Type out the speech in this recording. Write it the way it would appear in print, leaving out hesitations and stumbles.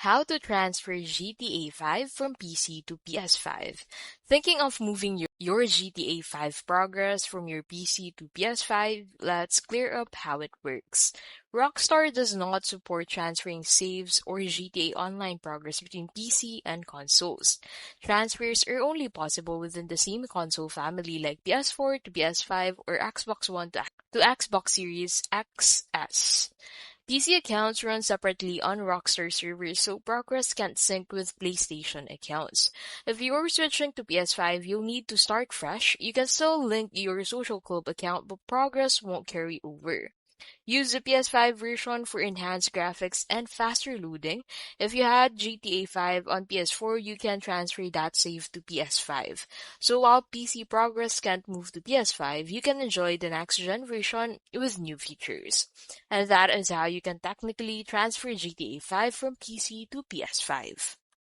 How to transfer GTA 5 from PC to PS5. Thinking of moving your GTA 5 progress from your PC to PS5? Let's clear up how it works. Rockstar does not support transferring saves or GTA Online progress between PC and consoles. Transfers are only possible within the same console family like PS4 to PS5 or Xbox One to Xbox Series XS. PC accounts run separately on Rockstar servers, so progress can't sync with PlayStation accounts. If you're switching to PS5, you'll need to start fresh. You can still link your social club account, but progress won't carry over. Use the PS5 version for enhanced graphics and faster loading. If you had GTA 5 on PS4, you can transfer that save to PS5. So while PC progress can't move to PS5, you can enjoy the next-gen version with new features. And that is how you can technically transfer GTA 5 from PC to PS5.